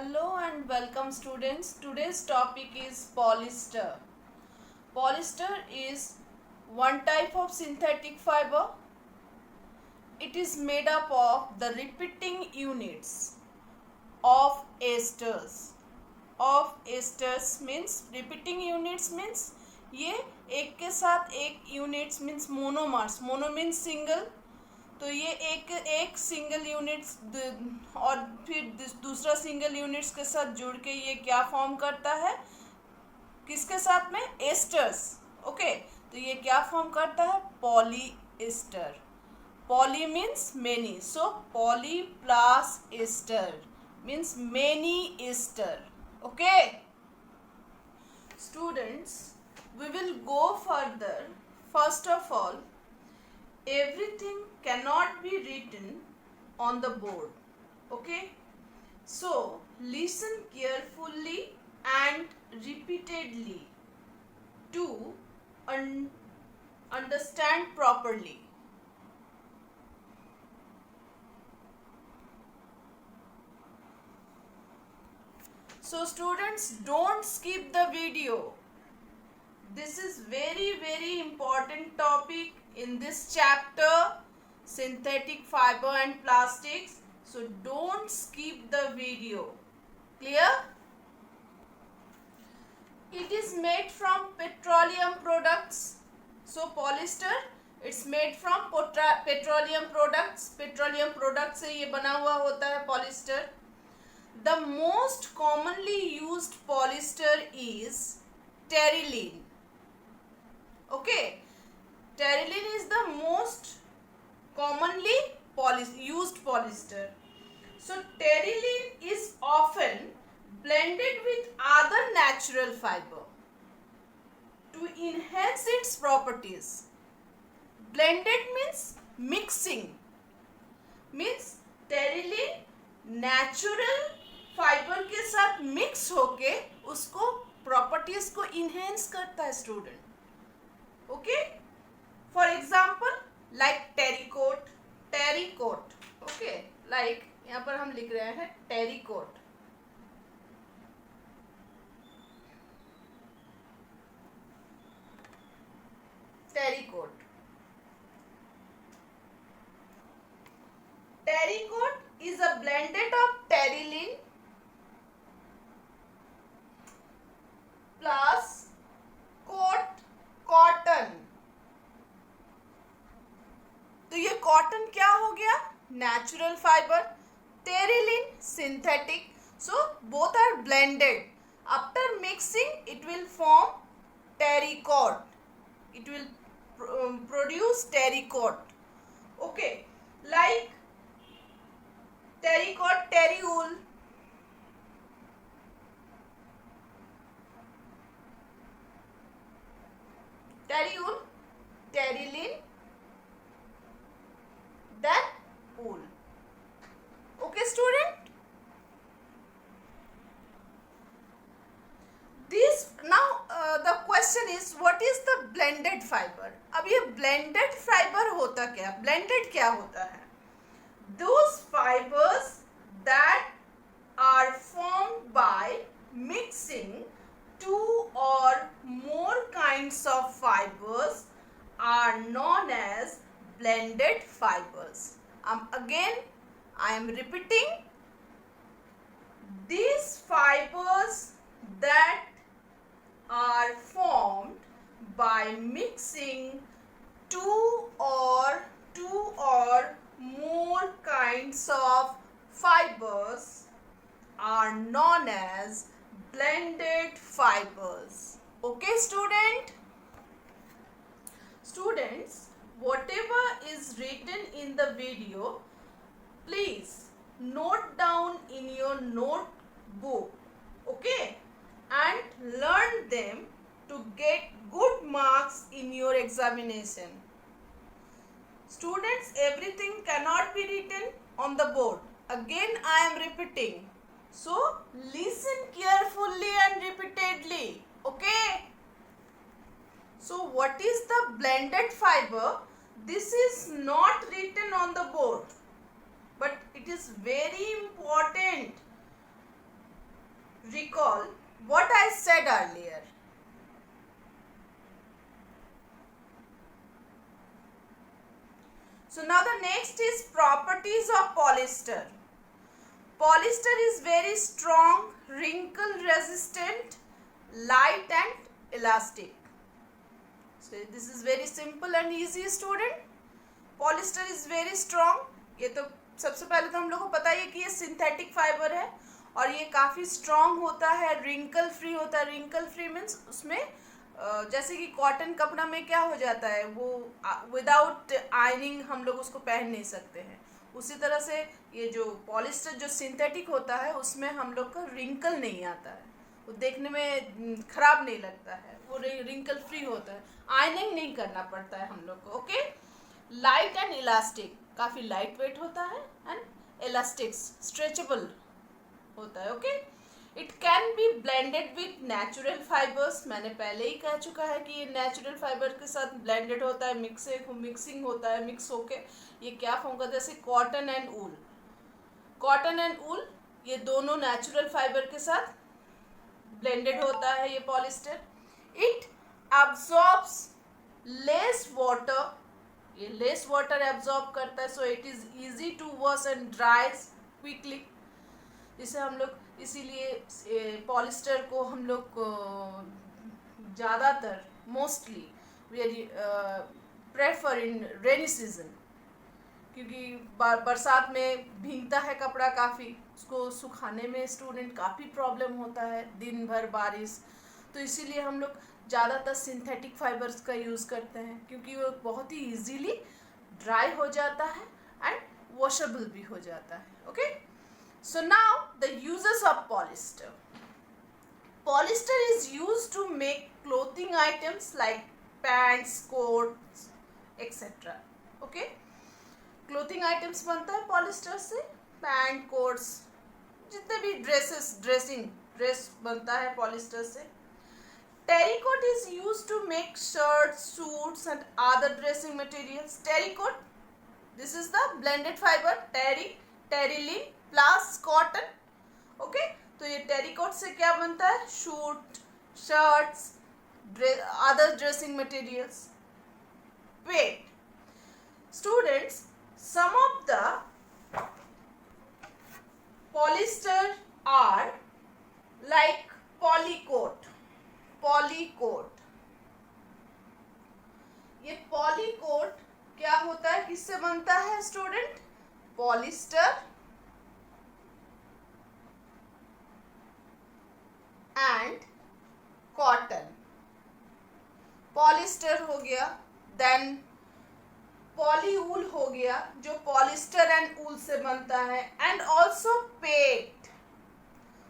Hello and welcome students. Today's topic is polyester. Polyester is one type of synthetic fiber. It is made up of the repeating units of esters. Of esters means repeating units means ये एक के साथ एक units means monomers. Mono means single. तो ये एक single units और फिर दूसरा सिंगल यूनिट्स के साथ जुड़ के ये क्या फॉर्म करता है, किसके साथ में, एस्टर्स. ओके, तो ये क्या फॉर्म करता है, polyester. Poly means many, so poly plus ester means many ester. Okay students, we will go further. First of all, everything cannot be written on the board. Okay, so listen carefully and repeatedly to understand properly. So students, don't skip the video. This is very important topic in this chapter, synthetic fiber and plastics. So don't skip the video. Clear? It is made from petroleum products. So polyester, it's made from petroleum products. Petroleum products से ये बना हुआ होता है polyester. The most commonly used polyester is terylene. Okay, terylene is the most commonly used polyester. So terylene is often blended with other natural fiber to enhance its properties. Blended means mixing, means terylene natural fiber के साथ mix होके उसको properties को enhance करता है student. Okay, for example like terracotta. Okay, like यहाँ पर हम लिख रहे हैं terracotta. Terracotta is a blended of terylene plus cotton. तो ये कॉटन क्या हो गया, natural fibre, terylene synthetic. So both are blended. After mixing it will form terrycot. It will produce terrycot. Okay, like terrycot, terrywool. Terrywool, terylene, then wool. Okay student, this now the question is, what is the blended fiber? अब ये blended fiber होता क्या, blended क्या होता है? Those fibers that are formed by mixing two or more kinds of fibers are known as blended fibers. Again, I am repeating. These fibers that are formed by mixing two or more kinds of fibers are known as blended fibers. Okay students, whatever is written in the video, please note down in your notebook. Okay, and learn them to get good marks in your examination. Students, everything cannot be written on the board. Again I am repeating. So listen carefully and repeatedly. Okay. So what is the blended fiber? This is not written on the board, but it is very important recall what I said earlier. So now the next is properties of polyester. Polyester is very strong, wrinkle resistant, light and elastic. So this is very simple and easy student. Polyester is very strong. ये तो सबसे पहले तो हम लोग को पता ही है कि ये सिंथेटिक फाइबर है और ये काफ़ी स्ट्रॉन्ग होता है, रिंकल फ्री होता है. रिंकल फ्री मीन्स उसमें जैसे कि कॉटन कपड़ा में क्या हो जाता है, वो विदाउट आयनिंग हम लोग उसको पहन नहीं सकते हैं. उसी तरह से ये जो पॉलिस्टर जो सिंथेटिक होता है उसमें हम लोग का रिंकल नहीं आता है, वो देखने में ख़राब नहीं लगता है, वो रिंकल फ्री होता है, आयनिंग नहीं करना पड़ता है हम लोग को. ओके. लाइट एंड इलास्टिक, काफ़ी लाइट वेट होता है एंड इलास्टिक स्ट्रेचेबल होता है. Okay. It can be blended with natural fibres. मैंने पहले ही कह चुका है कि ये नेचुरल फाइबर के साथ ब्लेंडेड होता है, मिक्सिंग होता है, मिक्स होके ये क्या फॉर्म करता है, जैसे cotton and wool. Cotton and wool ये दोनों नेचुरल फाइबर के साथ ब्लेंडेड होता है ये polyester. It absorbs less water, ये लेस वाटर एब्जॉर्ब करता है. So it is easy to wash and dries quickly. इसे हम लोग इसीलिए पॉलिस्टर को हम लोग ज़्यादातर mostly very prefer in rainy season, क्योंकि बरसात में भीगता है कपड़ा काफ़ी, उसको सुखाने में स्टूडेंट काफ़ी प्रॉब्लम होता है, दिन भर बारिश. तो इसीलिए हम लोग ज़्यादातर सिंथेटिक फाइबर्स का यूज़ करते हैं, क्योंकि वो बहुत ही इजीली ड्राई हो जाता है एंड वॉशेबल भी हो जाता है. Okay. So now the uses of polyester. Polyester is used to make clothing items like pants, coats, etc. Okay? Clothing items बनता है polyester से, पैंट, कोट्स, जितने भी ड्रेस बनता है polyester से. Terracotta is used to make shirts, suits and other dressing materials. Terracotta, this is the blended fiber, terylene plus cotton. Okay. तो ये टेरिकॉट से क्या बनता है, suit, shirts, other dressing materials. Wait students, some of the polyester are like polycot. ये polycot क्या होता है, किससे बनता है student, polyester and cotton. Polyester हो गया, देन पॉलीवूल हो गया जो पॉलिस्टर एंड ऊल से बनता है, एंड ऑल्सो पेट.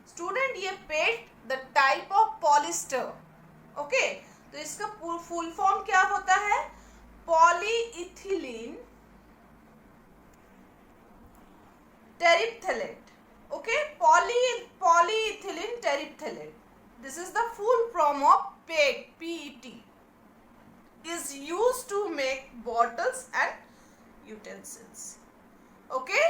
स्टूडेंट ये PET the type of polyester. Okay. तो इसका फुल फॉर्म क्या होता है, polyethylene terephthalate. Okay, polyethylene terephthalate. This is the full form of PET. PET is used to make bottles and utensils. Okay.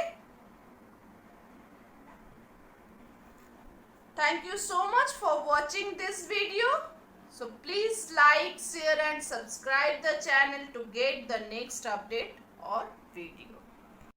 Thank you so much for watching this video. So please like, share and subscribe the channel to get the next update or video.